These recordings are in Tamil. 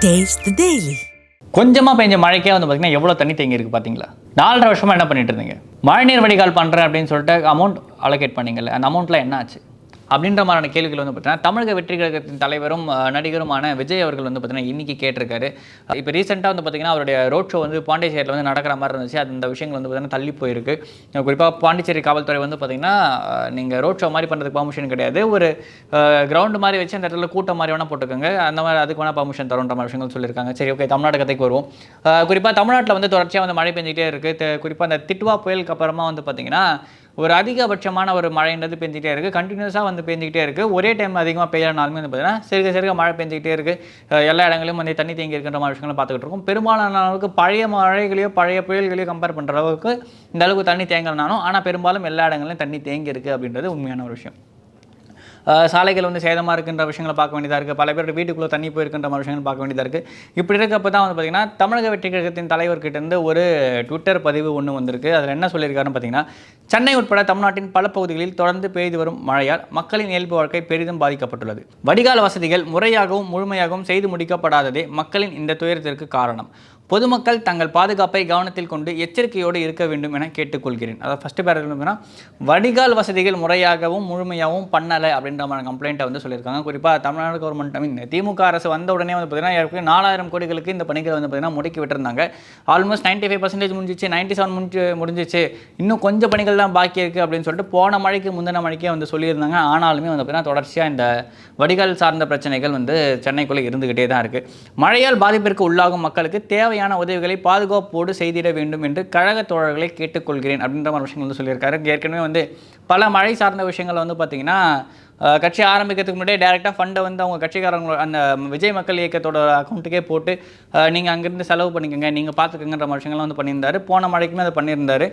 Taste the Daily. கொஞ்சமாக பெஞ்ச மழைக்கே வந்து பார்த்தீங்கன்னா எவ்வளோ தண்ணி தேங்கி இருக்குது பார்த்தீங்களா? 4.5 வருஷமாக என்ன பண்ணிட்டு இருந்தீங்க? மழைநீர் வடிகால் பண்ணுறேன் அப்படின்னு சொல்லிட்டு அமௌண்ட் அலோகேட் பண்ணீங்கல்ல, அந்த அமௌண்ட்லாம் என்ன ஆச்சு அப்படின்ற மாதிரியான கேள்விகள் வந்து பார்த்தீங்கன்னா தமிழக வெற்றி கழகத்தின் தலைவரும் நடிகருமான விஜய் அவர்கள் வந்து பார்த்தீங்கன்னா இன்றைக்கி கேட்டிருக்காரு. இப்போ ரீசெண்டாக வந்து பார்த்தீங்கன்னா அவருடைய ரோட் ஷோ வந்து பாண்டிச்சேரியில் வந்து நடக்கிற மாதிரி இருந்துச்சு. அந்த விஷயங்கள் வந்து பார்த்தீங்கன்னா தள்ளி போயிருக்கு. குறிப்பாக பாண்டிச்சேரி காவல்துறை வந்து பார்த்தீங்கன்னா நீங்கள் ரோட் ஷோ மாதிரி பண்ணுறதுக்கு பர்மிஷன் கிடையாது, ஒரு கிரவுண்டு மாதிரி வச்சு அந்த இடத்துல கூட்டம் மாதிரி வேணால் போட்டுக்கோங்க, அந்த மாதிரி அதுக்கு வேணால் பர்மிஷன் தருன்ற மாதிரி விஷயங்கள் சொல்லியிருக்காங்க. சரி, ஓகே, தமிழ்நாடு கதைக்கு வருவோம். குறிப்பாக தமிழ்நாட்டில் வந்து தொடர்ச்சியாக வந்து மழை பெஞ்சிக்கிட்டே இருக்குது. குறிப்பாக அந்த திட்வா புயலுக்கு அப்புறமா வந்து பார்த்தீங்கன்னா ஒரு அதிகபட்சமான ஒரு மழைன்றது பெஞ்சிக்கிட்டே இருக்குது. கண்டினியூஸாக வந்து பெஞ்சிக்கிட்டே இருக்குது. ஒரே டைம் அதிகமாக பெய்யலனாலுமே வந்து பார்த்தீங்கன்னா சிறுக சிறுக மழை பெஞ்சிக்கிட்டே இருக்குது. எல்லா இடங்களிலும் வந்து தண்ணி தேங்கி இருக்கின்ற மாதிரி விஷயங்களும் பார்த்துக்கிட்டு இருக்கோம். பெரும்பாலான அளவுக்கு பழைய மழைகளையோ பழைய புயல்களையோ கம்பேர் பண்ணுற அளவுக்கு இந்த அளவுக்கு தண்ணி தேங்கலனாலும் ஆனால் பெரும்பாலும் எல்லா இடங்களிலும் தண்ணி தேங்கி இருக்குது அப்படின்றது உண்மையான ஒரு விஷயம். சாலைகள் வந்து சேதமாக இருக்கின்ற விஷயங்களை பார்க்க வேண்டியதாக இருக்குது. பல பேர் வீட்டுக்குள்ளே தண்ணி போயிருக்கின்ற மாதிரி விஷயங்கள் பார்க்க வேண்டியதாக இருக்குது. இப்படி இருக்கப்போ தான் வந்து பார்த்திங்கன்னா தமிழக வெற்றி கழகத்தின் தலைவர்கிட்டேருந்து ஒரு ட்விட்டர் பதிவு ஒன்று வந்திருக்கு. அதில் என்ன சொல்லியிருக்காருன்னு பார்த்தீங்கன்னா, சென்னை உட்பட தமிழ்நாட்டின் பல பகுதிகளில் தொடர்ந்து பெய்து வரும் மழையால் மக்களின் இயல்பு வாழ்க்கை பெரிதும் பாதிக்கப்பட்டுள்ளது. வடிகால் வசதிகள் முறையாகவும் முழுமையாகவும் செய்து முடிக்கப்படாததே மக்களின் இந்த துயரத்திற்கு காரணம். பொதுமக்கள் தங்கள் பாதுகாப்பை கவனத்தில் கொண்டு எச்சரிக்கையோடு இருக்க வேண்டும் என கேட்டுக்கொள்கிறேன். அதாவது ஃபஸ்ட்டு பேரா வடிகால் வசதிகள் முறையாகவும் முழுமையாகவும் பண்ணலை அப்படின்ற மாதிரி கம்ப்ளைண்ட்டை வந்து சொல்லியிருக்காங்க. குறிப்பாக தமிழ்நாடு கவர்மெண்ட் திமுக அரசு வந்த உடனே வந்து பார்த்தீங்கன்னா 4000 கோடிகளுக்கு இந்த பணிகளை வந்து பார்த்தீங்கன்னா முடக்கி விட்டுருந்தாங்க. ஆல்மோஸ்ட் 95% முடிஞ்சிச்சு, 97 முடிஞ்சிச்சு, இன்னும் கொஞ்சம் பணிகள் தான் பாக்கி இருக்குது அப்படின்னு சொல்லிட்டு போன மழைக்கு முந்தின மழைக்கே வந்து சொல்லியிருந்தாங்க. ஆனாலுமே வந்து பார்த்தீங்கன்னா தொடர்ச்சியாக இந்த வடிகால் சார்ந்த பிரச்சனைகள் வந்து சென்னைக்குள்ளே இருந்துக்கிட்டே தான் இருக்குது. மழையால் பாதிப்பிற்கு உள்ளாகும் மக்களுக்கு தேவையான உதவிகளை பாதுகாப்போடு செய்திட வேண்டும் என்று கழக தோழர்களை கேட்டுக்கொள்கிறேன் அப்படின்ற மாதிரி விஷயங்கள் வந்து சொல்லியிருக்காரு. ஏற்கனவே வந்து பல மழை சார்ந்த விஷயங்கள் வந்து பார்த்திங்கன்னா கட்சி ஆரம்பிக்கிறதுக்கு முன்னாடியே டேரெக்டாக ஃபண்டை வந்து அவங்க கட்சிக்காரங்க அந்த விஜய் மக்கள் இயக்கத்தோட அக்கௌண்ட்டுக்கே போட்டு நீங்கள் அங்கேருந்து செலவு பண்ணிக்கோங்க, நீங்கள் பார்த்துக்கங்கன்ற மாதிரி விஷயங்கள்லாம் வந்து பண்ணியிருந்தார். போன மழைக்குமே அதை பண்ணியிருந்தார்.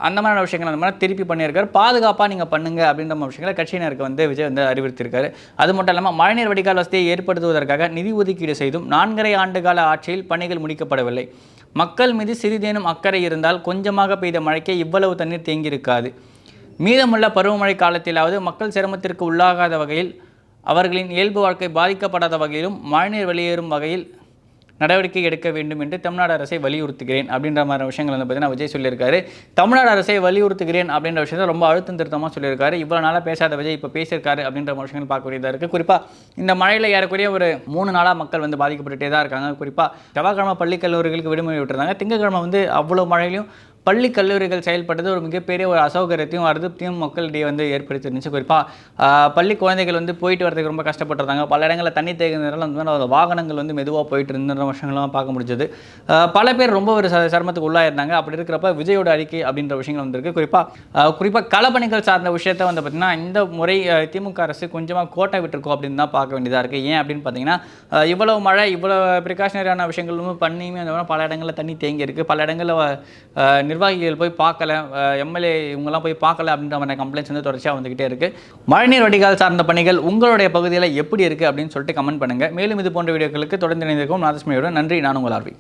அந்த மாதிரியான விஷயங்கள் அந்த மாதிரி திருப்பி பண்ணியிருக்காரு. பாதுகாப்பாக நீங்கள் பண்ணுங்க அப்படின்ற மாதிரி விஷயங்களை கட்சியினருக்கு வந்து விஜய் வந்து அறிவுறுத்தியிருக்காரு. அது மட்டும் இல்லாமல் மழைநீர் வடிகால் வசதியை ஏற்படுத்துவதற்காக நிதி ஒதுக்கீடு செய்தும் 4.5 ஆண்டுகால ஆட்சியில் பணிகள் முடிக்கப்படவில்லை. மக்கள் மீது சிறிதேனும் அக்கறை இருந்தால் கொஞ்சமாக பெய்த மழைக்கே இவ்வளவு தண்ணீர் தேங்கியிருக்காது. மீதமுள்ள பருவமழை காலத்திலாவது மக்கள் சிரமத்திற்கு உள்ளாகாத வகையில், அவர்களின் இயல்பு வாழ்க்கை பாதிக்கப்படாத வகையிலும் மழைநீர் வெளியேறும் வகையில் நடவடிக்கை எடுக்க வேண்டும் என்று தமிழ்நாடு அரசை வலியுறுத்துகிறேன் அப்படின்ற மாதிரி விஷயங்கள் வந்து பார்த்தீங்கன்னா விஜய் சொல்லியிருக்காரு. தமிழ்நாடு அரசை வலியுறுத்துகிறேன் அப்படின்ற விஷயத்தை ரொம்ப அழுத்தம் திருத்தமாக சொல்லியிருக்காரு. இவ்வளோ நாளாக பேசாத விஜய் இப்போ பேசியிருக்காரு அப்படின்ற விஷயங்கள் பார்க்க வேண்டியதாக இருக்குது. குறிப்பாக இந்த மழையில் ஏறக்குறைய ஒரு 3 நாளாக மக்கள் வந்து பாதிக்கப்பட்டுகிட்டே தான் இருக்காங்க. குறிப்பாக செவ்வாய்க்கிழமை பள்ளி கல்லூரிகளுக்கு விடுமுறை விட்டுருந்தாங்க. திங்கட்கிழமை வந்து அவ்வளோ மழையிலையும் பள்ளி கல்லூரிகள் செயல்பட்டது ஒரு மிகப்பெரிய ஒரு அசௌகரியத்தையும் அதிருப்தியும் மக்களிடையே வந்து ஏற்படுத்திருந்துச்சு. குறிப்பாக பள்ளி குழந்தைகள் வந்து போயிட்டு வரதுக்கு ரொம்ப கஷ்டப்பட்டுருந்தாங்க. பல இடங்களில் தண்ணி தேங்குறதுனால அந்த மாதிரி வாகனங்கள் வந்து மெதுவாக போயிட்டு இருந்த விஷயங்கள்லாம் பார்க்க முடிஞ்சது. பல பேர் ரொம்ப ஒரு சிரமத்துக்கு உள்ளாயிருந்தாங்க. அப்படி இருக்கிறப்ப விஜயோட அறிக்கை அப்படின்ற விஷயங்கள் வந்திருக்கு. குறிப்பாக களப்பணிகள் சார்ந்த விஷயத்தை வந்து பார்த்திங்கன்னா இந்த முறை திமுக அரசு கொஞ்சமாக கோட்டை விட்டுருக்கோம் அப்படின்னு தான் பார்க்க வேண்டியதாக இருக்குது. ஏன் அப்படின்னு பார்த்தீங்கன்னா இவ்வளோ மழை இவ்வளோ ப்ரிகாஷனரியான விஷயங்களும் பண்ணியுமே அந்த பல இடங்களில் தண்ணி தேங்கி இருக்குது. பல இடங்களில் நிர்வாகிகள் போய் பார்க்கல, எம்எல்ஏ இவங்கெல்லாம் போய் பார்க்கல அப்படின்ற மாதிரி கம்ப்ளைண்ட்ஸ் வந்து தொடர்ச்சியாக வந்துகிட்டே இருக்குது. மழைநீர் வடிகால் சார்ந்த பணிகள் உங்களுடைய பகுதியில் எப்படி இருக்குது அப்படின்னு சொல்லிட்டு கமெண்ட் பண்ணுங்கள். மேலும் இது போன்ற வீடியோக்களுக்கு தொடர்ந்து இணைந்திருக்கும் நாதஸ்மியோட நன்றி. நான் உங்கள் ஆர்வி.